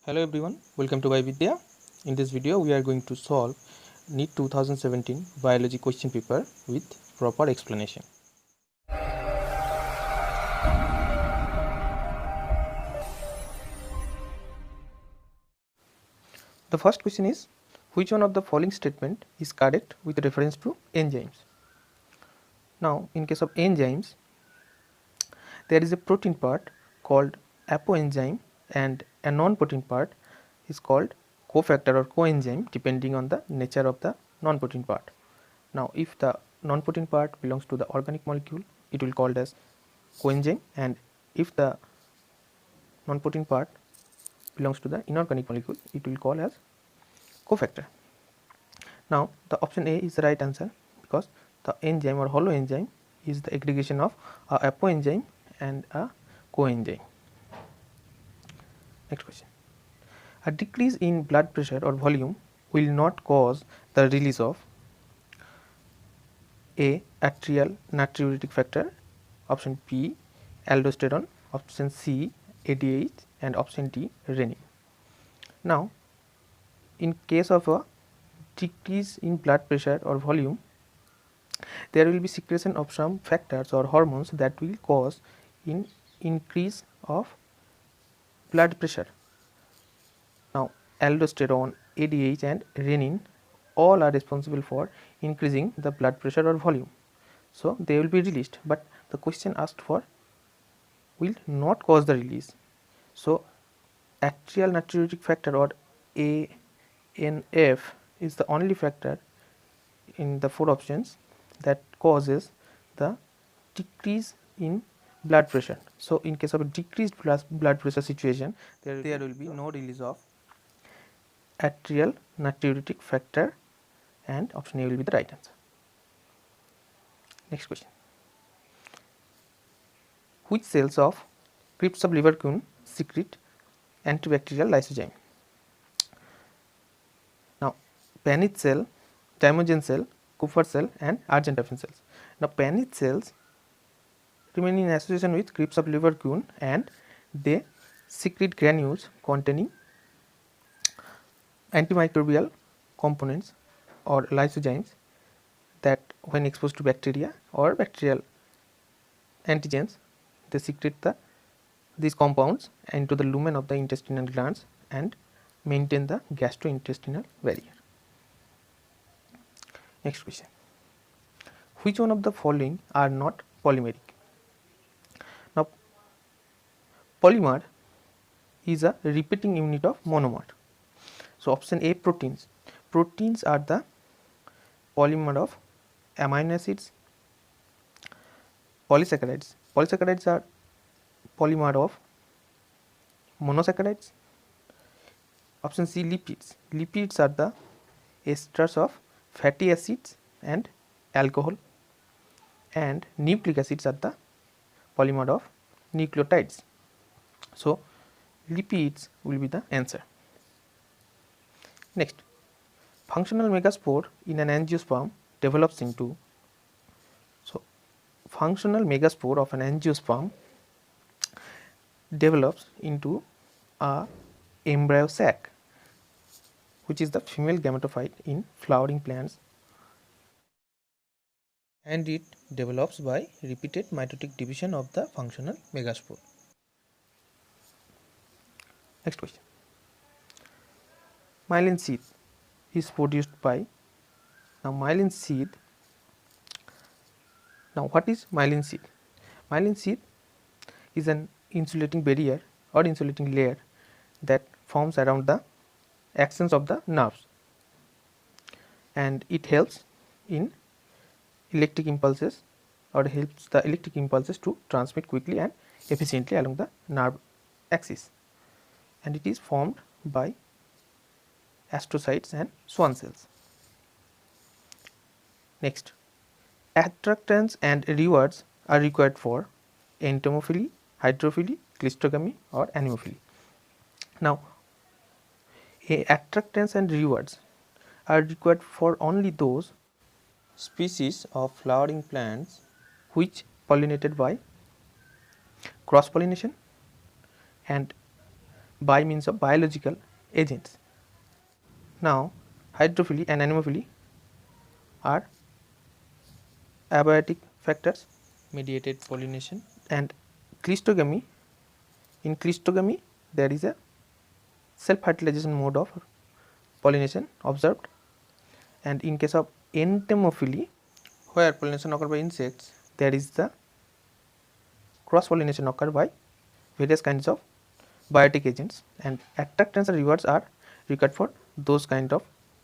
Hello everyone, welcome to Vidya. In this video, we are going to solve NEET 2017 biology question paper with proper explanation. The first question is, which one of the following statement is correct with reference to enzymes? Now, in case of enzymes, there is a protein part called apoenzyme and a non-protein part is called cofactor or coenzyme depending on the nature of the non-protein part. Now, if the non-protein part belongs to the organic molecule, it will called as coenzyme, and if the non-protein part belongs to the inorganic molecule, it will call as cofactor. Now, the option A is the right answer because the enzyme or holoenzyme is the aggregation of a apoenzyme and a coenzyme. Next question. A decrease in blood pressure or volume will not cause the release of A. Atrial natriuretic factor, option B. Aldosterone, option C. ADH, and option D. Renin. Now, in case of a decrease in blood pressure or volume, there will be secretion of some factors or hormones that will cause increase of blood pressure. Now, aldosterone, ADH, and renin all are responsible for increasing the blood pressure or volume. So, they will be released, but the question asked for will not cause the release. So, atrial natriuretic factor or ANF is the only factor in the four options that causes the decrease in blood pressure. So, in case of a decreased blood pressure situation, there will be no release of atrial natriuretic factor, and option A will be the right answer. Next question. Which cells of crypts of Leverkusen secrete antibacterial lysozyme? Now, Paneth cell, Zymogen cell, Kupffer cell, and Argentophan cells. Now, Paneth cells remain in association with crypts of Leverkusen and they secrete granules containing antimicrobial components or lysozymes that when exposed to bacteria or bacterial antigens, they secrete these compounds into the lumen of the intestinal glands and maintain the gastrointestinal barrier. Next question. Which one of the following are not polymeric? Now, polymer is a repeating unit of monomer. So, option A, proteins. Proteins are the polymer of amino acids. Polysaccharides. Polysaccharides are polymer of monosaccharides. Option C, lipids. Lipids are the esters of fatty acids and alcohol, and nucleic acids are the polymer of nucleotides. So, lipids will be the answer. Next, functional megaspore in an angiosperm develops into, so functional megaspore of an angiosperm develops into a embryo sac, which is the female gametophyte in flowering plants, and it develops by repeated mitotic division of the functional megaspore. Next question. Myelin sheath is produced by, now myelin sheath, now what is myelin sheath? Myelin sheath is an insulating barrier or insulating layer that forms around the axons of the nerves, and it helps in electric impulses or helps the electric impulses to transmit quickly and efficiently along the nerve axis, and it is formed by astrocytes and Schwann cells. Next, attractants and rewards are required for entomophily, hydrophily, cleistogamy, or anemophily. Now, attractants and rewards are required for only those species of flowering plants which pollinated by cross pollination and by means of biological agents. Now, hydrophily and anemophily are abiotic factors mediated pollination, and cleistogamy, in cleistogamy there is a self-fertilization mode of pollination observed, and in case of entomophily, where pollination occurs by insects, there is the cross pollination occurred by various kinds of biotic agents, and attractants and rewards are required for those kind of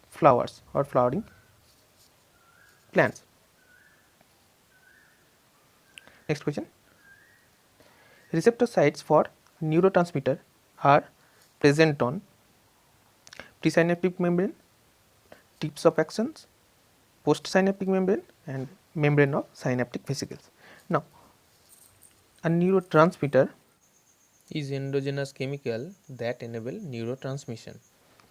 flowers or flowering plants. Next question. Receptor sites for neurotransmitter are present on presynaptic membrane, tips of actions, postsynaptic membrane, and membrane of synaptic vesicles. Now, a neurotransmitter is endogenous chemical that enable neurotransmission.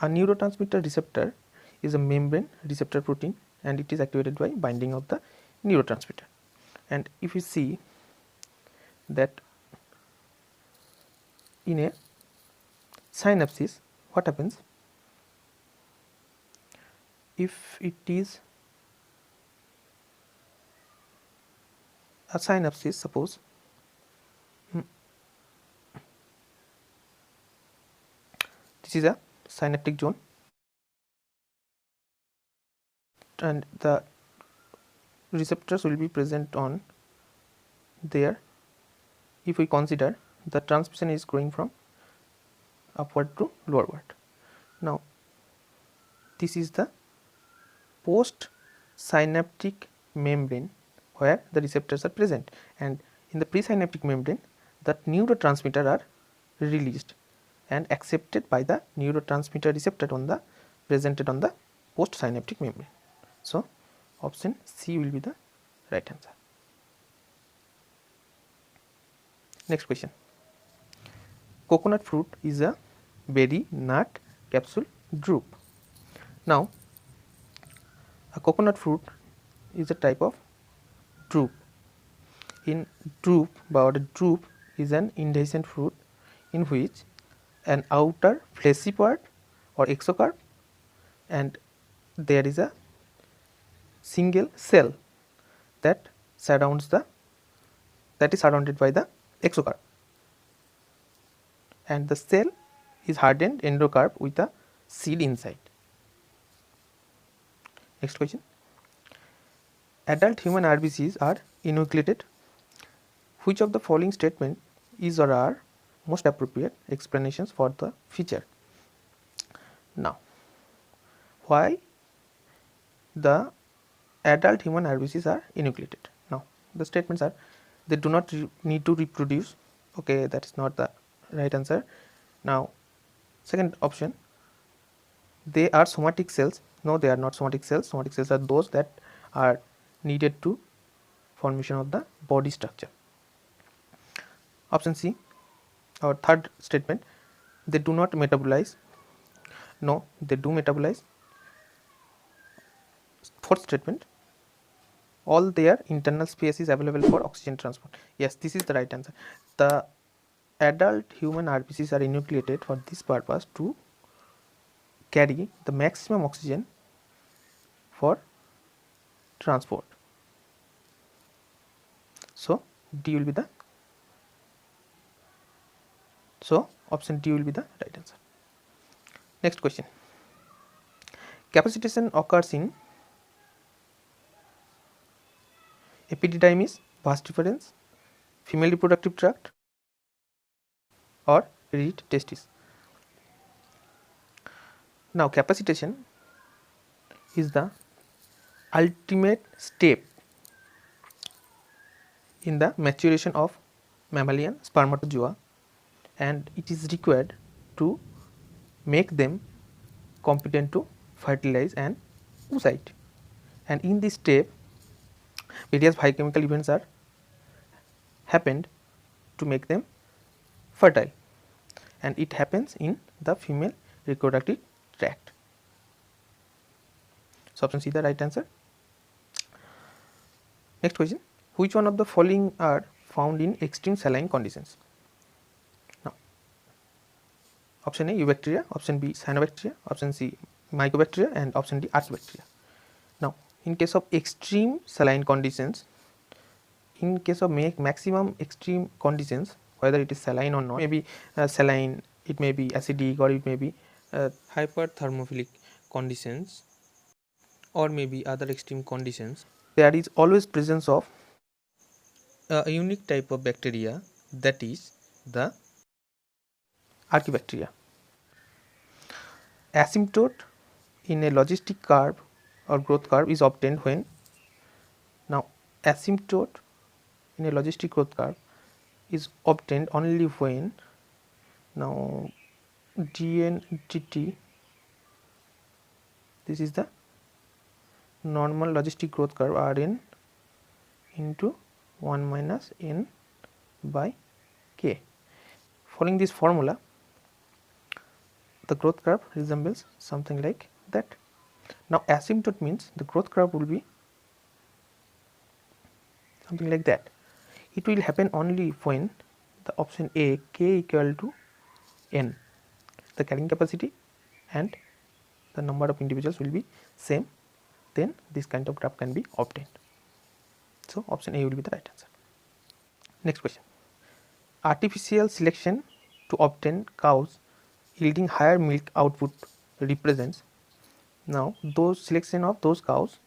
A neurotransmitter receptor is a membrane receptor protein, and it is activated by binding of the neurotransmitter. And if you see that in a synapses, what happens if it is a synapses, suppose this is a synaptic zone, and the receptors will be present on there. If we consider the transmission is going from upward to lowerward. Now, this is the post synaptic membrane where the receptors are present, and in the presynaptic membrane the neurotransmitter are released and accepted by the neurotransmitter receptor on the presented on the post synaptic membrane. So, option C will be the right answer. Next question. Coconut fruit is a berry, nut, capsule, drupe. Now, a coconut fruit is a type of drupe. In drupe is an indehiscent fruit in which an outer fleshy part or exocarp, and there is a single cell that is surrounded by the exocarp, and the cell is hardened endocarp with a seed inside. Next question. Adult human RBCs are enucleated. Which of the following statement is or are most appropriate explanations for the feature? Now, why the adult human RBCs are enucleated? Now, the statements are they do not need to reproduce. Okay, that is not the right answer. Now, second option, they are somatic cells. No, they are not somatic cells. Somatic cells are those that are needed to formation of the body structure. Option C, our third statement, they do not metabolize. No, they do metabolize. Fourth statement, all their internal space is available for oxygen transport. Yes, this is the right answer. The adult human RBCs are enucleated for this purpose to carry the maximum oxygen for transport. So, D will be the option D will be the right answer. Next question. Capacitation occurs in epididymis, vas deferens, female reproductive tract, or reed testis. Now, capacitation is the ultimate step in the maturation of mammalian spermatozoa, and it is required to make them competent to fertilize and oocyte. And in this step, various biochemical events are happened to make them fertile, and it happens in the female reproductive tract. So, option C the right answer. Next question. Which one of the following are found in extreme saline conditions? Now, Option A eubacteria, option B cyanobacteria, option C mycobacteria, and option D archaebacteria. Now, in case of extreme saline conditions, in case of maximum extreme conditions, whether it is saline or not, maybe saline, it may be acidic, or it may be hyperthermophilic conditions, or maybe other extreme conditions, there is always presence of a unique type of bacteria, that is the archaebacteria. Asymptote in a logistic curve or growth curve is obtained when, now asymptote in a logistic growth curve is obtained only when, now dNdt, this is the normal logistic growth curve, Rn into 1 minus n by k. Following this formula, the growth curve resembles something like that. Now asymptote means the growth curve will be something like that. It will happen only when the option A, k equal to n, the carrying capacity and the number of individuals will be same, then this kind of graph can be obtained. So option A will be the right answer. Next question. Artificial selection to obtain cows yielding higher milk output represents, now those selection of those cows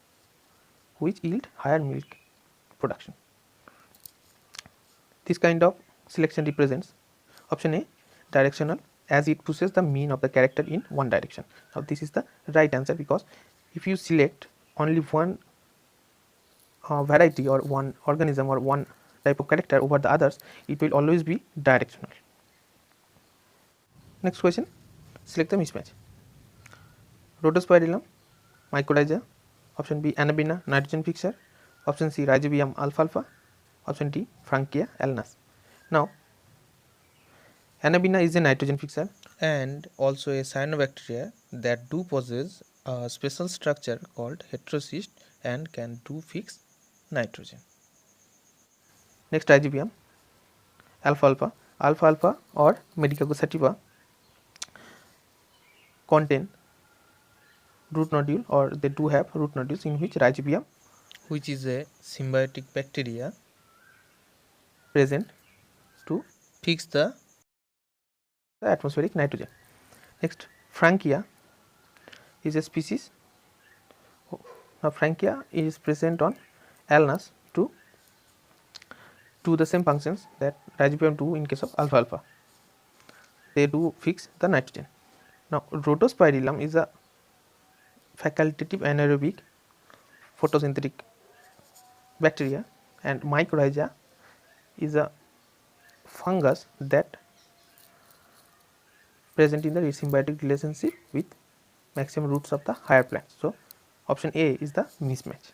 which yield higher milk production. This kind of selection represents, option A directional, as it pushes the mean of the character in one direction. Now this is the right answer, because if you select only one variety or one organism or one type of character over the others, it will always be directional. Next question, select the mismatch. Rhodospirillum, mycorrhiza, option B Anabaena nitrogen fixer, option C Rhizobium alfalfa, option D Frankia alnus. Now Anabaena is a nitrogen fixer and also a cyanobacteria that do possess a special structure called heterocyst and can do fix nitrogen. Next, Rhizobium alfalfa, alfalfa or Medicago sativa contain root nodule, or they do have root nodules in which Rhizobium, which is a symbiotic bacteria, present to fix the atmospheric nitrogen. Next, Frankia is a species. Now Frankia is present on alnus to do the same functions that Rhizobium do in case of alfalfa. They do fix the nitrogen. Now Rhodospirillum is a facultative anaerobic photosynthetic bacteria, and mycorrhiza is a fungus that present in the symbiotic relationship with maximum roots of the higher plants. So option A is the mismatch.